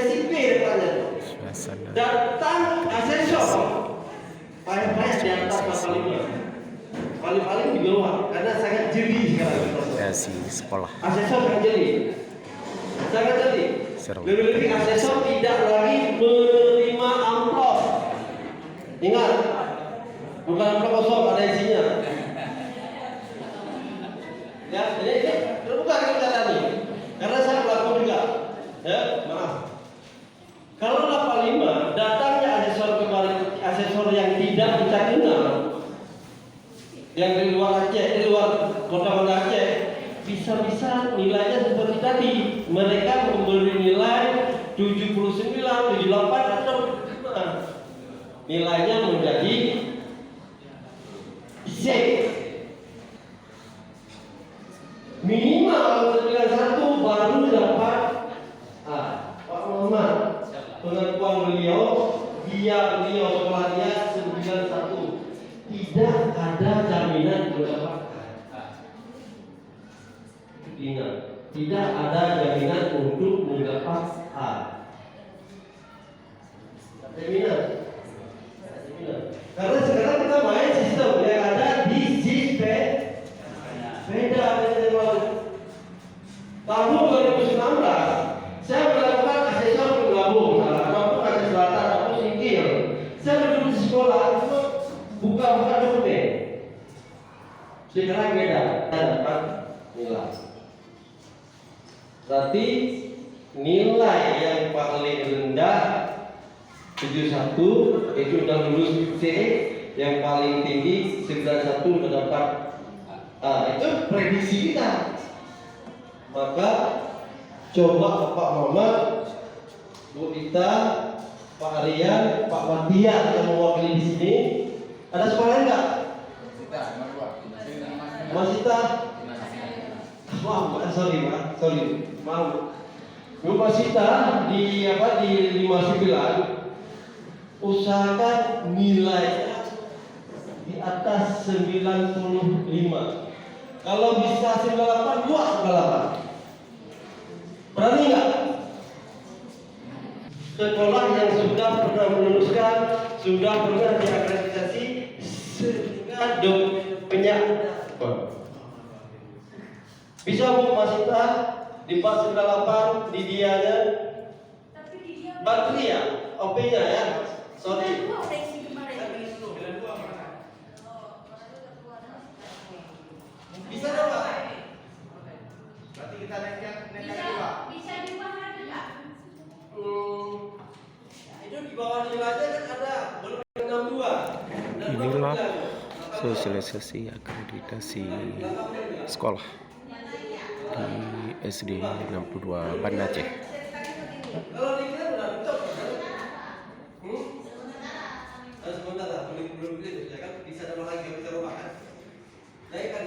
akreditasi B katanya tuh. Datang asesor paling-paling di atas 45, paling-paling di bawah karena sangat jeli sekarang. Akreditasi sekolah. Asesor sangat jeli, sangat jeli. Seru. Lebih-lebih asesor tidak lagi menerima amplop. Ingat, bukan amplop kosong, ada isinya. Ya, ini terbuka kita tadi, karena saya pelaku juga. Ya, maaf. Kalau 85 datangnya asesor yang tidak kita kenal, yang di luar Aceh, di luar kota-kota Aceh, bisa-bisa nilainya seperti tadi. Mereka memberi nilai 79, 78 atau 75. Nilainya menjadi C. Minimal 91 baru dapat Pak Muhammad. Pengakuan beliau, beliau sekolahnya 91. Tidak ada jaminan mendapatkan. Ingat, tidak ada jaminan untuk mendapat A. Jaminan. Karena sekarang kita main sistem yang ada di JISPED. Beda dengan yang lalu. Tahun 2019, saya melakukan asesor penggabung, ataupun Aceh Selatan, ataupun Singkil. Saya duduk di sekolah, buka dokumen. Sekarang beda, saya dapat nilai. Berarti nilai yang paling rendah 71 itu udah lulus C, yang paling tinggi 91 udah dapat A. Itu prediksi kita. Maka coba Pak Muhammad, Bu Ita, Pak Aryan, Pak Watia yang mewakili di sini. Ada sekolah enggak? Mas Ita. Wah, sorry. Mau. Bu Mas Ita di 59 usahakan nilainya di atas 95. Kalau bisa 98, buat 98. Berani nggak? Sekolah yang sudah pernah meluluskan, sudah pernah diakreditasi, sehingga dokumennya bisa Bu Masita di 498 di dianya. Bateri ya, OP-nya ya. Sorry. Bisa dapat? Berarti kita naikkan Pak. Bisa diubah harga nggak? Itu di bawah nilainya kan ada belum 62. Inilah sosialisasi akreditasi sekolah di SD 62 Banda Aceh. Kalau dikira udah cocok. Sebentar lah, belum ya kan bisa dapat lagi, bisa rubah kan. Naikkan.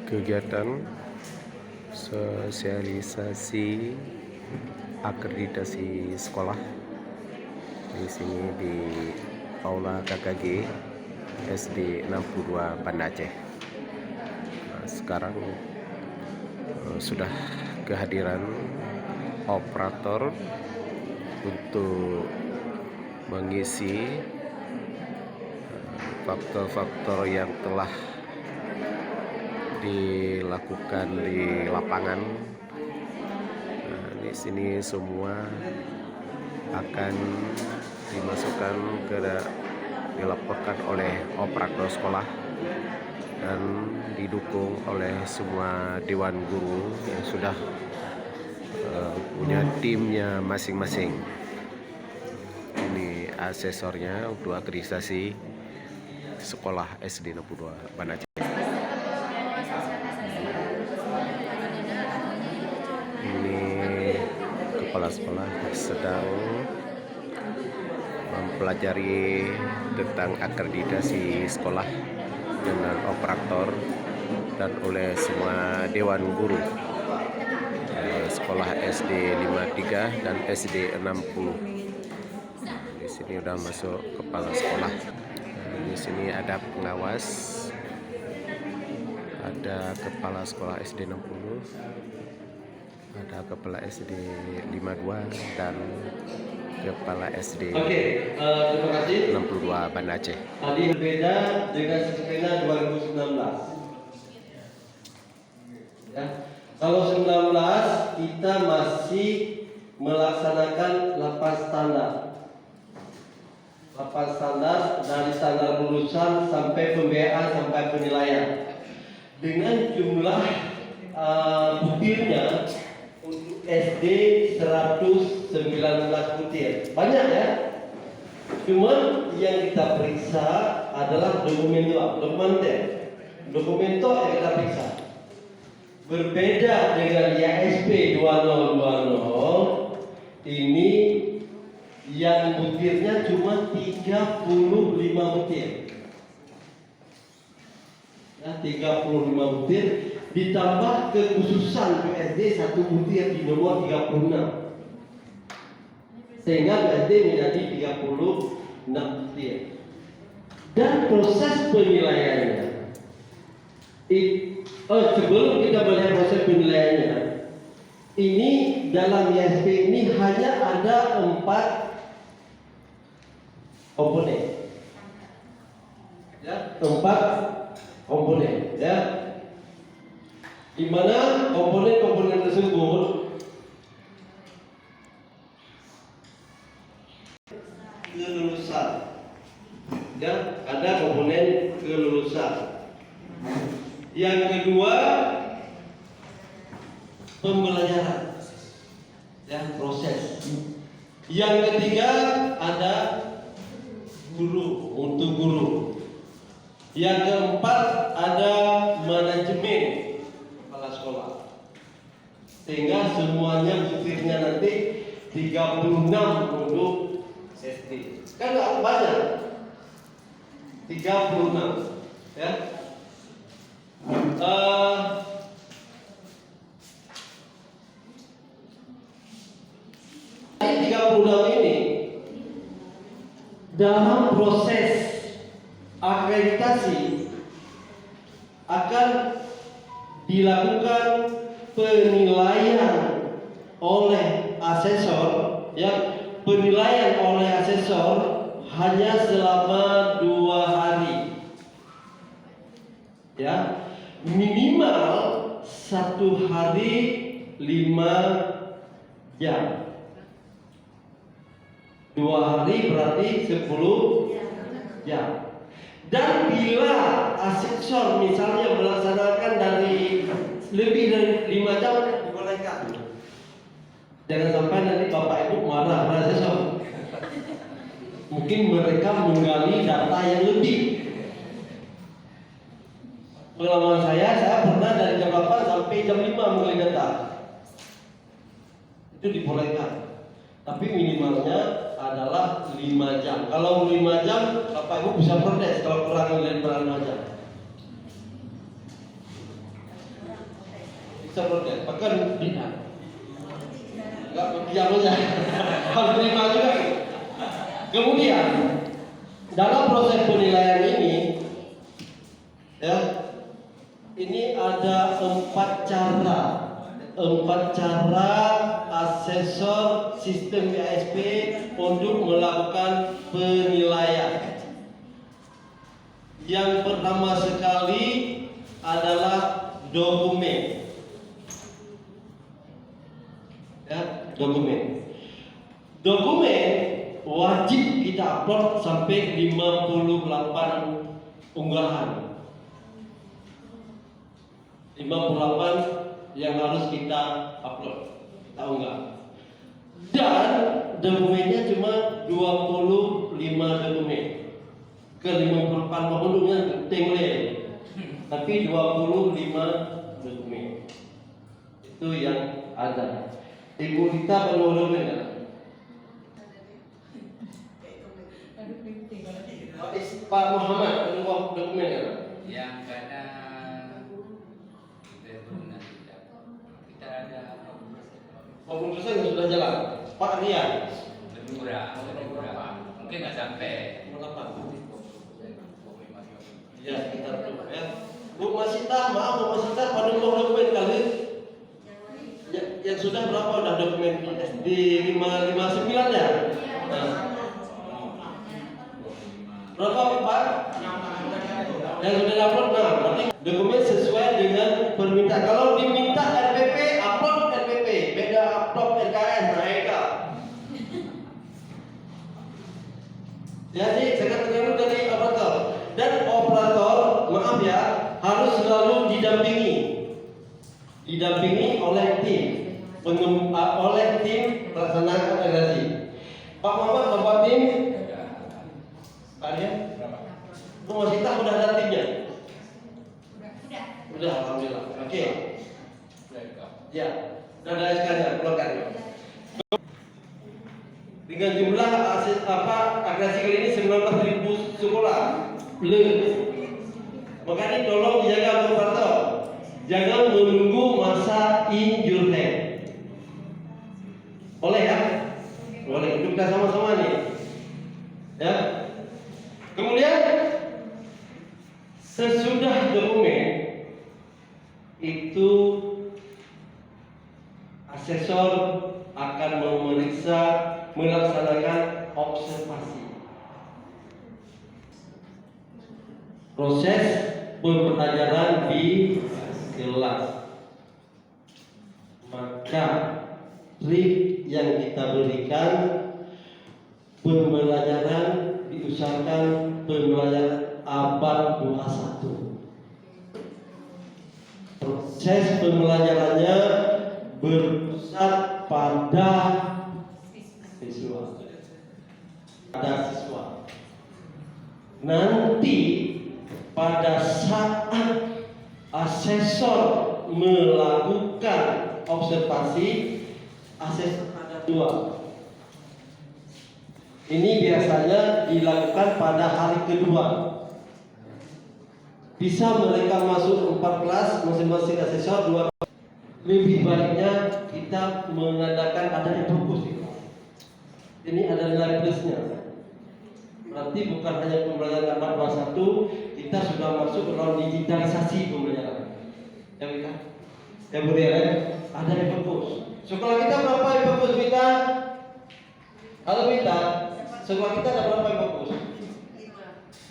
Kegiatan sosialisasi akreditasi sekolah di sini di Aula KKG SD 62 Banda Aceh. Nah, sekarang sudah kehadiran operator untuk mengisi faktor-faktor yang telah dilakukan di lapangan. Nah, di sini semua akan dimasukkan dilaporkan oleh operator sekolah dan didukung oleh semua dewan guru yang sudah punya timnya masing-masing. Ini asesornya untuk akreditasi sekolah SD 62 Banda Aceh. kepala sekolah sedang mempelajari tentang akreditasi sekolah dengan operator dan oleh semua dewan guru sekolah SD 53 dan SD 60. Di sini udah masuk kepala sekolah. Di sini ada pengawas, ada kepala sekolah SD 60, ada kepala SD 52 dan kepala SD terima kasih. 62 Banda Aceh. Tadi berbeda dengan skena 2019. Ya. Kalau 19 kita masih melaksanakan 8 standar. 8 standar dari standar lulusan sampai pembiayaan sampai penilaian. Dengan jumlah butirnya untuk SD 119 butir. Banyak ya. Cuma yang kita periksa adalah dokumento yang kita periksa. Berbeda dengan IASP 2020, ini yang butirnya cuma 35 butir. Ya, 35 butir ditambah kekhususan PSD 1 butir di nomor 36. Sehingga PSD menjadi 36 butir. Dan proses penilaiannya, sebelum kita melihat proses penilaiannya, ini dalam ISP ini hanya ada 4 komponen, ya, 4 komponen, ya, di mana komponen-komponen tersebut kelulusan, ya, ada komponen kelulusan. Yang kedua, pembelajaran, ya, proses. Yang ketiga ada guru, untuk guru. Yang keempat ada manajemen kepala sekolah. Sehingga semuanya butirnya nanti 36 untuk SD. Kan nggak banyak, 36, ya. 36 ini dalam proses akreditasi akan dilakukan penilaian oleh asesor, ya, penilaian oleh asesor hanya selama 2 hari, ya, minimal 1 hari 5 jam. 2 hari berarti 10 jam. Dan bila asesor misalnya melaksanakan dari lebih dari 5 jam, dibolehkan. Jangan sampai nanti Bapak Ibu marah pada asesor. Mungkin mereka menggali data yang lebih. Pengalaman saya pernah dari jam 8 sampai jam 5 menggali data. Itu dibolehkan. Tapi minimalnya adalah 5 jam. Kalau 5 jam, Bapak Ibu bisa protes kalau kurang dari 5 jam. Bisa protes, bahkan tidak. Enggak diam aja. Harus terima juga. Kemudian dalam proses penilaian ini, ya, ini ada 4 cara. 4 cara asesor sistem IASP untuk melakukan penilaian. Yang pertama sekali adalah dokumen. Ya, dokumen. Dokumen wajib kita upload sampai 58 unggahan. 58 yang harus kita upload, tahu nggak? Dan dokumennya cuma 25 dokumen. Ke 58 dokumennya template, tapi 25 dokumen. Itu yang ada. Ibu Rita perlu dokumen nggak? Pak Muhammad perlu dokumen nggak? Yang ada kita ada Pembunuhan yang sudah jalan. Pak Rian. lebih murah, mungkin nggak sampai. Berapa? Ya, kita tunggu ya. Bu Masita, maaf Bu Masita, pada dokumen kali. Yang sudah berapa udah dokumen di 559 ya? Nah. Berapa Pak? Yang sudah upload, nah berarti dokumen sesuai dengan permintaan. Kalau diminta RPP, upload RPP, beda upload RKS, mereka. Jadi saya dulu dari operator dan operator, maaf ya, harus selalu didampingi oleh tim, oleh tim pelaksana integrasi. Pak Muhammad, Bapak tim, kalian? Bu Masita udah ada timnya? Udah, alhamdulillah. Oke. Ya, udah ada SK-nya, keluarkan. Dengan jumlah agresi kali ini 19.000 sekolah. Makanya tolong dijaga operator. Jangan menunggu masa in your hand. Boleh ya? Boleh, kita sama-sama nih. Ya. Kemudian sesudah dokumen itu asesor akan memeriksa, melaksanakan observasi. Proses pembelajaran di kelas. Maka trik yang kita berikan, pembelajaran diusahakan pembelajaran abad 21. Proses pembelajarannya berpusat pada siswa. Nanti pada saat asesor melakukan observasi, asesor ada dua. Ini biasanya dilakukan pada hari kedua. Bisa mereka masuk 4 kelas, masing-masing asesor 2. Lebih baiknya kita mengadakan adanya fokus. Ini ada nilai plusnya. Berarti bukan hanya pembelajaran abad 21, kita sudah masuk ke dalam digitalisasi pembelajaran. Ya kita, ya Bu Ria, ada yang fokus. Sekolah kita berapa yang fokus kita? Halo kita, sekolah kita ada berapa yang fokus?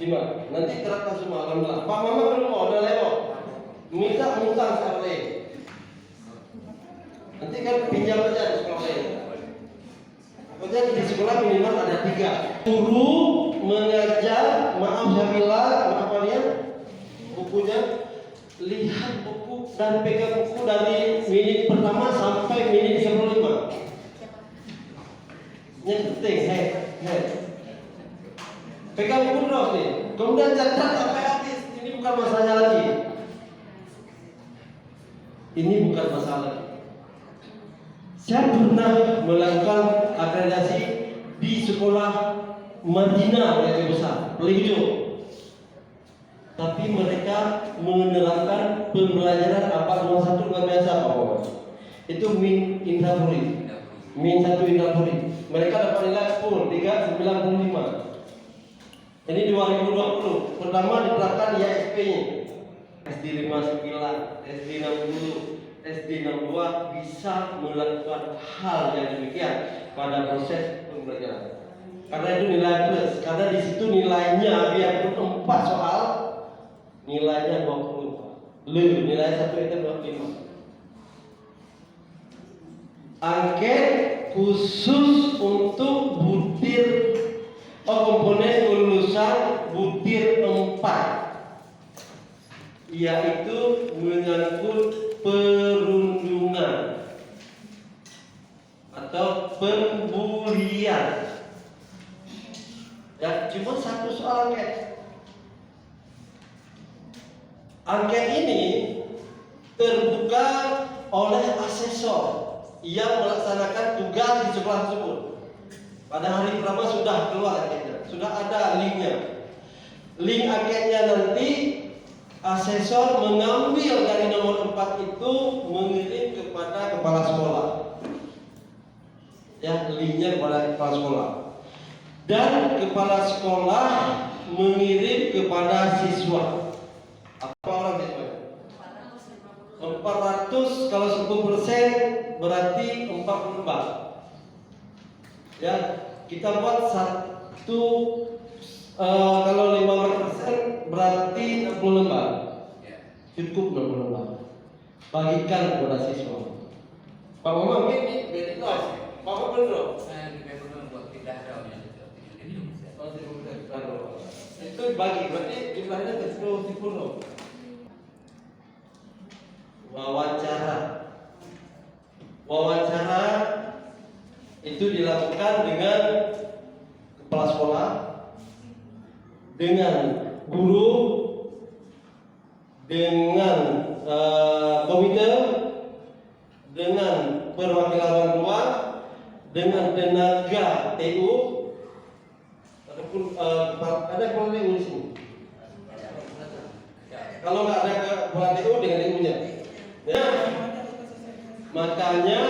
5. Nanti terapkan semua. Alhamdulillah. Pak Mama belum udah lewat. Minta sekali. Nanti kan pinjam aja di sekolah lain. Pokoknya di sekolah minimal ada 3. Guru mengajar, maaf saya bilang, maaf kalian, bukunya lihat buku dan pegang buku dari menit pertama sampai menit 15. Yang penting, pegang buku terus nih. Kemudian catat sampai habis. Ini bukan masalah lagi. Ini bukan masalah. Saya pernah melakukan akreditasi di sekolah Madinah yang besar, Peliju. Tapi mereka menerapkan pembelajaran abad 21 luar biasa, Pak Bapak. Itu min intrapuri. Min 1 intrapuri. Mereka dapat nilai 10, 395. Ini 2020. Pertama diterapkan ISP-nya. SD 59, SD 60, SD 62 bisa melakukan hal yang demikian pada proses pembelajaran. Karena itu nilai plus. Karena di situ nilainya biarpun 4 soal, nilainya 20. Nilai 1 itu 25. Angket khusus untuk butir komponen kelulusan butir 4, yaitu menyangkut perundungan atau pembulian. Ya, cuma 1 soal angket. Angket ini terbuka oleh asesor. yang melaksanakan tugas di sekolah tersebut. Pada hari pertama sudah keluar angketnya, sudah ada linknya. Link angketnya nanti asesor mengambil dari nomor 4 itu mengirim kepada kepala sekolah. Ya, linknya kepada kepala sekolah. Dan kepala sekolah mengirim kepada siswa. Apa orang siswa? 400 kalau 10% berarti 4 lembar. Ya, kita buat satu kalau 15% berarti 60 lembar. Cukup 60 lembar. Bagikan kepada siswa. Pak Mama, ini beda kelas. Pak Mama benar. Saya lebih perlu buat pindah dong ya. Itu bagi, berarti jumlahnya 10. Wawancara itu dilakukan dengan kepala sekolah, dengan guru, dengan komite, dengan perwakilan orang tua, dengan tenaga TU, ataupun ada kepala TU di sini. Kalau nggak ada kepala TU dengan TU-nya. Ya, makanya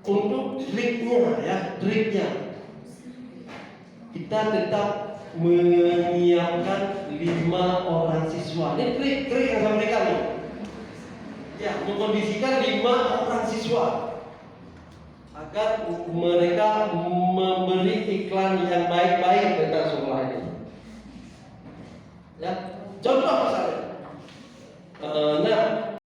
untuk triknya kita tetap menyiapkan 5 orang siswa. Ini trik yang saya berikan nih. Ya, mengkondisikan 5 orang siswa agar mereka memberi iklan yang baik-baik tentang sekolah ini. Ya, contoh misalnya. Nah,